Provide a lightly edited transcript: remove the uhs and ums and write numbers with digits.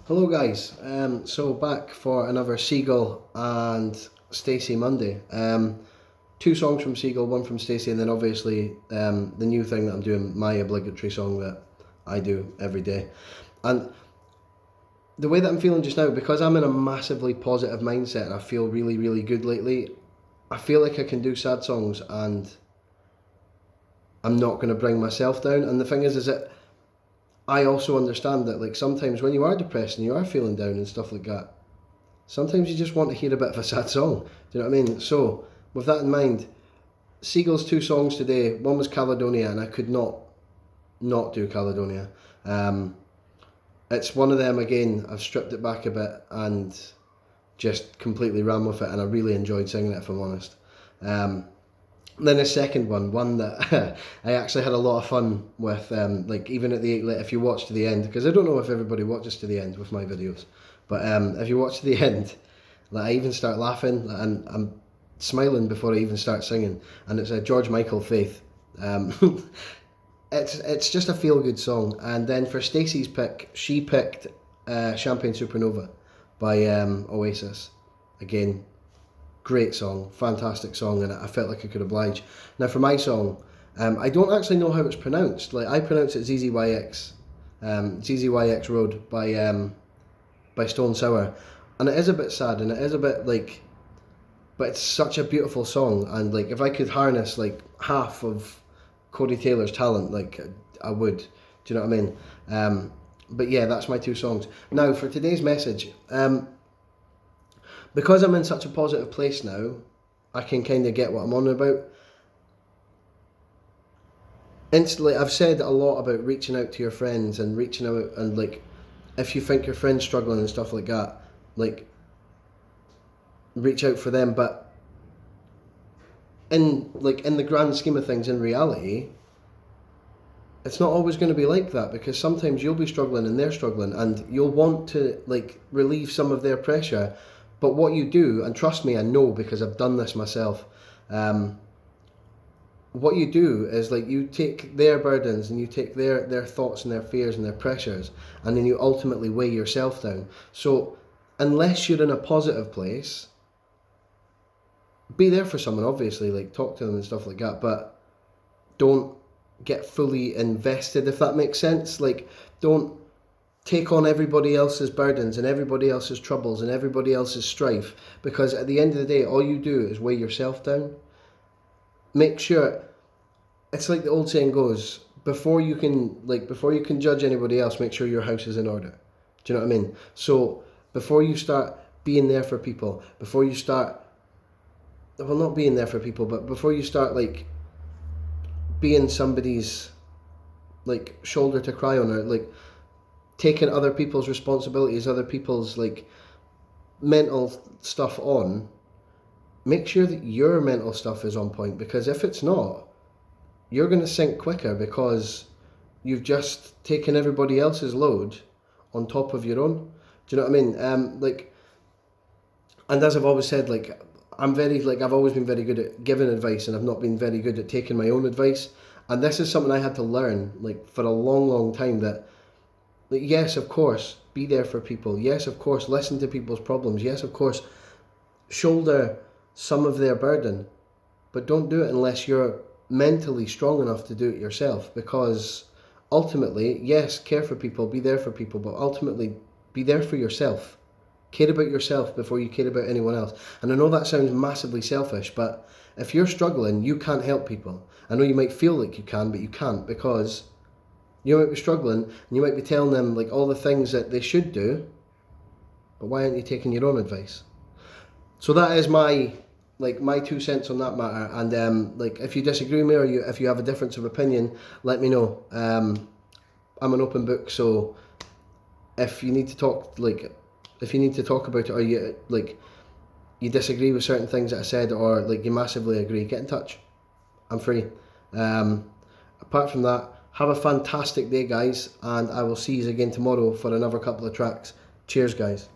Hello guys, so back for another Seagull and Stacy Monday. Two songs from Seagull, one from Stacy, and then obviously the new thing that I'm doing, my obligatory song that I do every day. And the way that I'm feeling just now, because I'm in a massively positive mindset and I feel really, really good lately, I feel like I can do sad songs and I'm not going to bring myself down. And the thing is that I also understand that, like, sometimes when you are depressed and you are feeling down and stuff like that, sometimes you just want to hear a bit of a sad song. Do you know what I mean? So, with that in mind, Seagull's two songs today. One was Caledonia, and I could not do Caledonia. It's one of them again. I've stripped it back a bit and just completely ran with it, and I really enjoyed singing it, if I'm honest. Then the second one that I actually had a lot of fun with, like even at the, if you watch to the end, because I don't know if everybody watches to the end with my videos, but if you watch to the end, like I even start laughing and I'm smiling before I even start singing, and it's a George Michael Faith. It's just a feel good song. And then for Stacey's pick, she picked Champagne Supernova by Oasis. Again, great song, fantastic song, and I felt like I could oblige. Now for my song, I don't actually know how it's pronounced. Like I pronounce it ZZYX, ZZYX Road by Stone Sour, and it is a bit sad and it is a bit like, but it's such a beautiful song. And like if I could harness like half of Corey Taylor's talent, like I would. Do you know what I mean? But yeah, that's my two songs. Now for today's message. Because I'm in such a positive place now, I can kind of get what I'm on about. Instantly, I've said a lot about reaching out to your friends and reaching out, and like, if you think your friend's struggling and stuff like that, like, reach out for them. But in the grand scheme of things, in reality, it's not always going to be like that, because sometimes you'll be struggling and they're struggling, and you'll want to like relieve some of their pressure. But what you do, and trust me, I know because I've done this myself, what you do is like you take their burdens and you take their thoughts and their fears and their pressures, and then you ultimately weigh yourself down. So unless you're in a positive place, be there for someone, obviously, like talk to them and stuff like that, but don't get fully invested, if that makes sense. Like, don't take on everybody else's burdens and everybody else's troubles and everybody else's strife, because at the end of the day, all you do is weigh yourself down. Make sure, it's like the old saying goes, before you can judge anybody else, make sure your house is in order. Do you know what I mean? So before you start being there for people, before you start, well, not being there for people, but before you start like being somebody's like shoulder to cry on, or like taking other people's responsibilities, other people's like mental stuff on, make sure that your mental stuff is on point, because if it's not, you're going to sink quicker, because you've just taken everybody else's load on top of your own. Do you know what I mean? Like, and as I've always said, like I've always been very good at giving advice, and I've not been very good at taking my own advice. And this is something I had to learn like for a long, long time, that like, yes, of course, be there for people. Yes, of course, listen to people's problems. Yes, of course, shoulder some of their burden. But don't do it unless you're mentally strong enough to do it yourself. Because ultimately, yes, care for people, be there for people, but ultimately, be there for yourself. Care about yourself before you care about anyone else. And I know that sounds massively selfish, but if you're struggling, you can't help people. I know you might feel like you can, but you can't, because you might be struggling and you might be telling them like all the things that they should do, but why aren't you taking your own advice? So that is my 2 cents on that matter. And like if you disagree with me, or if you have a difference of opinion, let me know. I'm an open book, so if you need to talk about it, or you disagree with certain things that I said, or like you massively agree, get in touch. I'm free. Apart from that, have a fantastic day, guys, and I will see you again tomorrow for another couple of tracks. Cheers, guys.